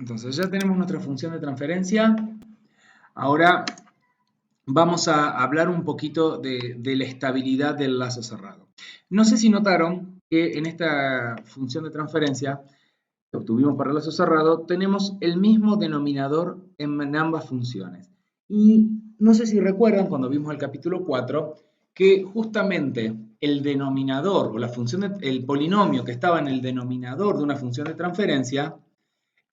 Entonces ya tenemos nuestra función de transferencia. Ahora vamos a hablar un poquito de la estabilidad del lazo cerrado. No sé si notaron que en esta función de transferencia que obtuvimos para el lazo cerrado, tenemos el mismo denominador en ambas funciones. Y no sé si recuerdan cuando vimos el capítulo 4 que justamente el denominador o la función el polinomio que estaba en el denominador de una función de transferencia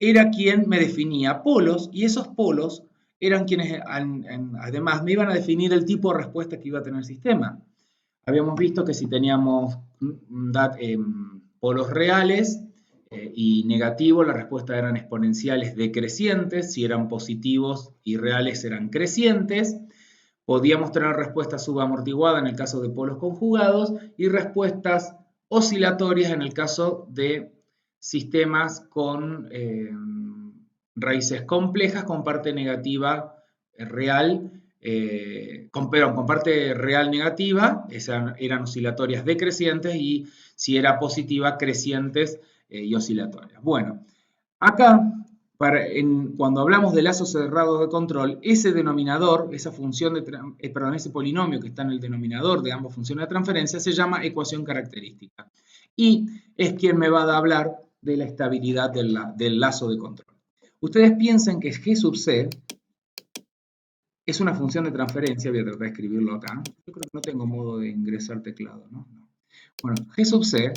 era quien me definía polos, y esos polos eran quienes además me iban a definir el tipo de respuesta que iba a tener el sistema. Habíamos visto que si teníamos polos reales y negativos, la respuesta eran exponenciales decrecientes; si eran positivos y reales eran crecientes. Podíamos tener respuesta subamortiguada en el caso de polos conjugados y respuestas oscilatorias en el caso de sistemas con raíces complejas con parte negativa real, con parte real negativa, eran oscilatorias decrecientes, y si era positiva, crecientes y oscilatorias. Bueno, acá, cuando hablamos de lazos cerrados de control, ese denominador, esa función perdón, ese polinomio que está en el denominador de ambas funciones de transferencia se llama ecuación característica, y es quien me va a hablar de la estabilidad del lazo de control. Ustedes piensen que G sub C es una función de transferencia. Voy a tratar de escribirlo acá. Yo creo que no tengo modo de ingresar teclado, ¿no? Bueno, G sub C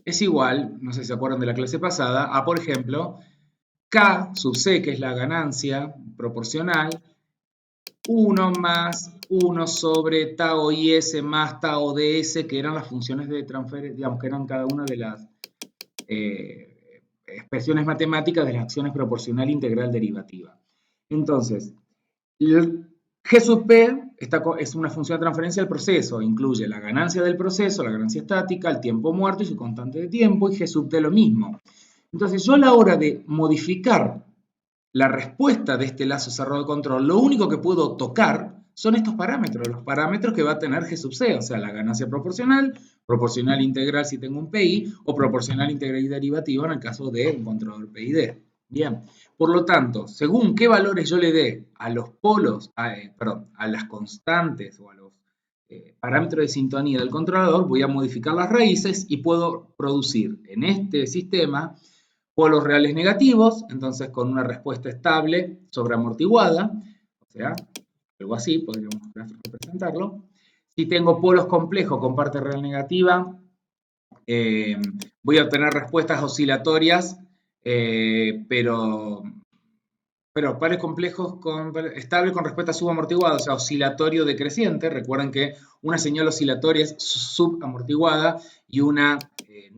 es igual, no sé si se acuerdan de la clase pasada, a, por ejemplo, K sub C, que es la ganancia proporcional, 1 más 1 sobre tau IS más tau DS, que eran las funciones de transferencia, digamos, que eran cada una de las expresiones matemáticas de las acciones proporcional, integral, derivativa. Entonces, G sub P es una función de transferencia del proceso, incluye la ganancia del proceso, la ganancia estática, el tiempo muerto y su constante de tiempo, y G sub T lo mismo. Entonces, yo a la hora de modificar la respuesta de este lazo cerrado de control, lo único que puedo tocar son estos parámetros, los parámetros que va a tener G sub C, o sea, la ganancia proporcional, proporcional integral si tengo un PI, o proporcional integral y derivativa en el caso de un controlador PID. Bien, por lo tanto, según qué valores yo le dé a los polos, a las constantes o a los parámetros de sintonía del controlador, voy a modificar las raíces y puedo producir en este sistema polos reales negativos, entonces con una respuesta estable sobreamortiguada, o sea, algo así podríamos representarlo. Si tengo polos complejos con parte real negativa, voy a obtener respuestas oscilatorias, pero pares complejos estable con respuesta subamortiguada, o sea, oscilatorio decreciente. Recuerden que una señal oscilatoria es subamortiguada y una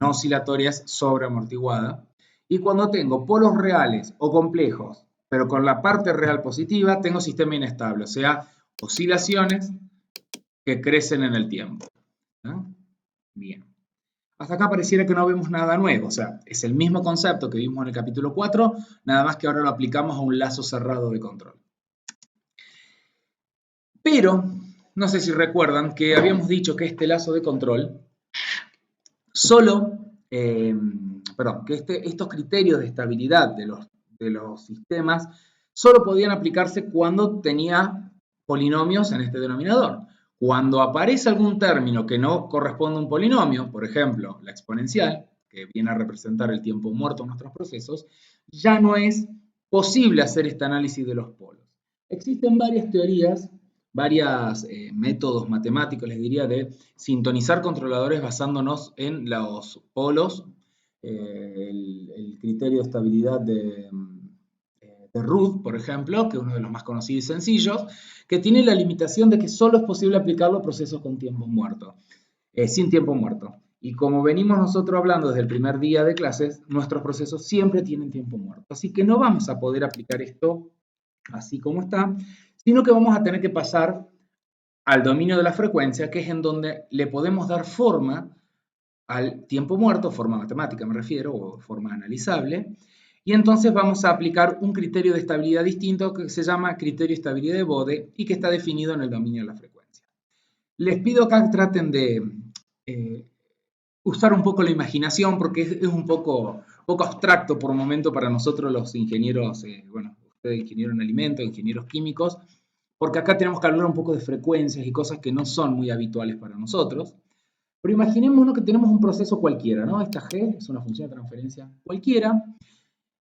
no oscilatoria es sobreamortiguada. Y cuando tengo polos reales o complejos, pero con la parte real positiva, tengo sistema inestable, o sea, oscilaciones que crecen en el tiempo, ¿no? Bien. Hasta acá pareciera que no vemos nada nuevo, o sea, es el mismo concepto que vimos en el capítulo 4, nada más que ahora lo aplicamos a un lazo cerrado de control. Pero, no sé si recuerdan que habíamos dicho que este lazo de control estos criterios de estabilidad de los sistemas solo podían aplicarse cuando tenía polinomios en este denominador. Cuando aparece algún término que no corresponde a un polinomio, por ejemplo, la exponencial, que viene a representar el tiempo muerto en nuestros procesos, ya no es posible hacer este análisis de los polos. Existen varias teorías, varios métodos matemáticos, les diría, de sintonizar controladores basándonos en los polos, el criterio de estabilidad de Ruth, por ejemplo, que es uno de los más conocidos y sencillos, que tiene la limitación de que solo es posible aplicarlo a procesos con tiempo muerto, sin tiempo muerto. Y como venimos nosotros hablando desde el primer día de clases, nuestros procesos siempre tienen tiempo muerto. Así que no vamos a poder aplicar esto así como está, sino que vamos a tener que pasar al dominio de la frecuencia, que es en donde le podemos dar forma al tiempo muerto, forma matemática me refiero, o forma analizable, y entonces vamos a aplicar un criterio de estabilidad distinto que se llama criterio de estabilidad de Bode y que está definido en el dominio de la frecuencia. Les pido que traten de usar un poco la imaginación porque es un poco poco abstracto por un momento para nosotros los ingenieros, bueno, ustedes ingenieros en alimentos, ingenieros químicos, porque acá tenemos que hablar un poco de frecuencias y cosas que no son muy habituales para nosotros. Pero imaginémonos que tenemos un proceso cualquiera, ¿no? Esta G es una función de transferencia cualquiera,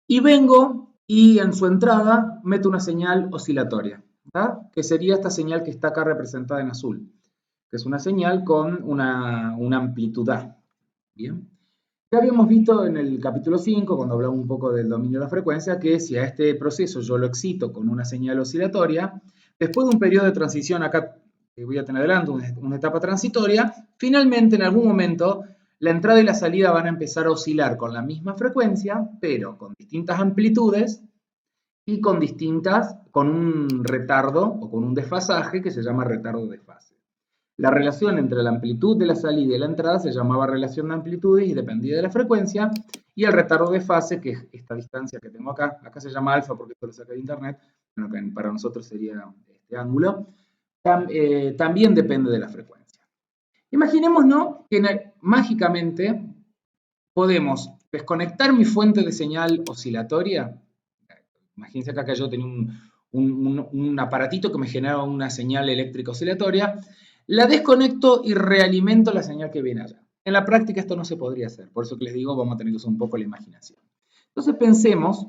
y vengo y en su entrada meto una señal oscilatoria, ¿verdad? Que sería esta señal que está acá representada en azul, que es una señal con una amplitud A. Bien. Ya habíamos visto en el capítulo 5, cuando hablamos un poco del dominio de la frecuencia, que si a este proceso yo lo excito con una señal oscilatoria, después de un periodo de transición, acá voy a tener adelante una etapa transitoria, finalmente en algún momento la entrada y la salida van a empezar a oscilar con la misma frecuencia, pero con distintas amplitudes y con un retardo o con un desfasaje que se llama retardo de fase. La relación entre la amplitud de la salida y la entrada se llamaba relación de amplitudes y dependía de la frecuencia, y el retardo de fase, que es esta distancia que tengo acá se llama alfa porque esto lo saqué de internet, bueno, que para nosotros sería este ángulo, también depende de la frecuencia. Imaginémonos que mágicamente podemos desconectar mi fuente de señal oscilatoria. Imagínense que acá yo tenía un aparatito que me generaba una señal eléctrica oscilatoria, la desconecto y realimento la señal que viene allá. En la práctica esto no se podría hacer, por eso que les digo, vamos a tener que usar un poco la imaginación. Entonces pensemos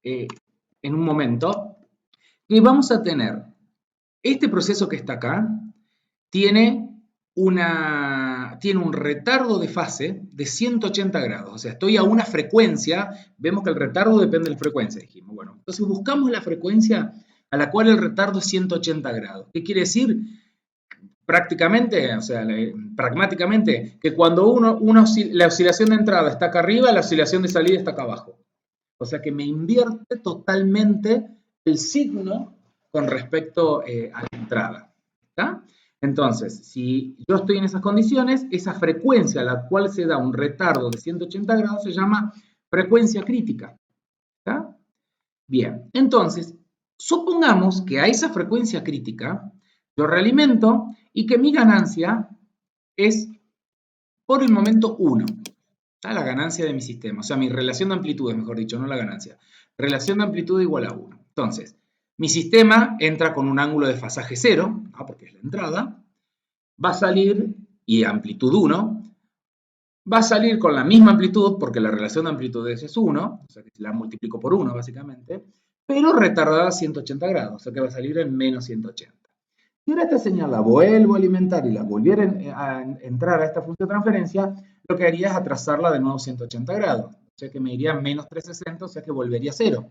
en un momento que vamos a tener este proceso que está acá, tiene un retardo de fase de 180 grados, o sea, estoy a una frecuencia, vemos que el retardo depende de la frecuencia, dijimos, bueno, entonces buscamos la frecuencia a la cual el retardo es 180 grados. ¿Qué quiere decir? Prácticamente, o sea, pragmáticamente, que cuando la oscilación de entrada está acá arriba, la oscilación de salida está acá abajo. O sea que me invierte totalmente el signo con respecto a la entrada. ¿Está? Entonces, si yo estoy en esas condiciones, esa frecuencia a la cual se da un retardo de 180 grados se llama frecuencia crítica. ¿Está? Bien, entonces, supongamos que a esa frecuencia crítica yo realimento y que mi ganancia es por el momento 1. La ganancia de mi sistema, o sea, mi relación de amplitudes, mejor dicho, no la ganancia. Relación de amplitud igual a 1. Entonces, mi sistema entra con un ángulo de fasaje 0, porque es la entrada, va a salir, y amplitud 1, va a salir con la misma amplitud, porque la relación de amplitudes es 1, o sea que la multiplico por 1 básicamente, pero retardada a 180 grados, o sea que va a salir en menos 180. Si ahora esta señal la vuelvo a alimentar y la volviera a entrar a esta función de transferencia, lo que haría es atrasarla de nuevo 180 grados. O sea que me iría menos 360, o sea que volvería a 0.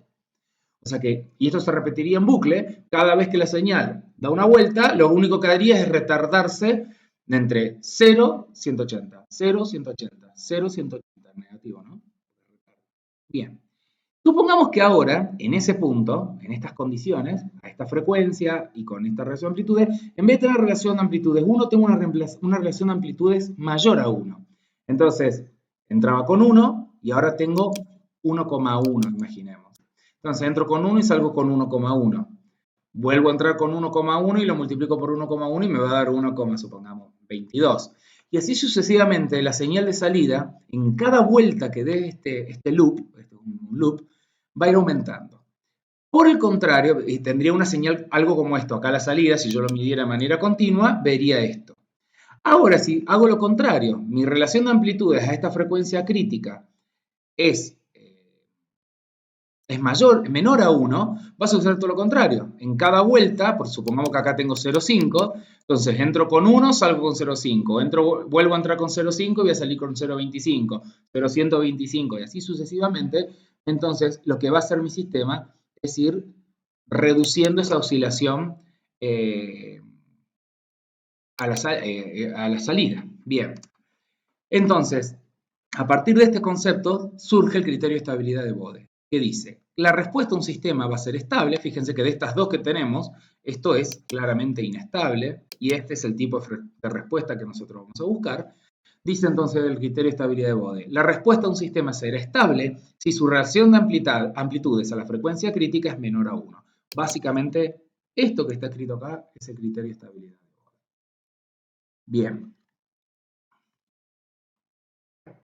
O sea que, y esto se repetiría en bucle, cada vez que la señal da una vuelta, lo único que haría es retardarse entre 0, 180, 0, 180, 0, 180, negativo, ¿no? Bien. Supongamos que ahora, en ese punto, en estas condiciones, a esta frecuencia y con esta relación de amplitudes, en vez de tener relación de amplitudes 1, tengo una relación de amplitudes mayor a 1. Entonces, entraba con 1 y ahora tengo 1,1, imaginemos. Entonces, entro con 1 y salgo con 1,1. Vuelvo a entrar con 1,1 y lo multiplico por 1,1 y me va a dar 1, supongamos, 22. Y así sucesivamente, la señal de salida, en cada vuelta que dé este loop, un loop, va a ir aumentando. Por el contrario, tendría una señal algo como esto. Acá la salida, si yo lo midiera de manera continua, vería esto. Ahora, si hago lo contrario, mi relación de amplitudes a esta frecuencia crítica es menor a 1, va a suceder todo lo contrario. En cada vuelta, supongamos que acá tengo 0,5, entonces entro con 1, salgo con 0,5, vuelvo a entrar con 0,5 y voy a salir con 0,25, 0,125 y así sucesivamente. Entonces, lo que va a hacer mi sistema es ir reduciendo esa oscilación a la salida. Bien. Entonces, a partir de este concepto surge el criterio de estabilidad de Bode, que dice, la respuesta a un sistema va a ser estable. Fíjense que de estas dos que tenemos, esto es claramente inestable y este es el tipo de respuesta que nosotros vamos a buscar. Dice entonces el criterio de estabilidad de Bode, la respuesta a un sistema será estable si su relación de amplitudes a la frecuencia crítica es menor a 1. Básicamente, esto que está escrito acá es el criterio de estabilidad de Bode. Bien.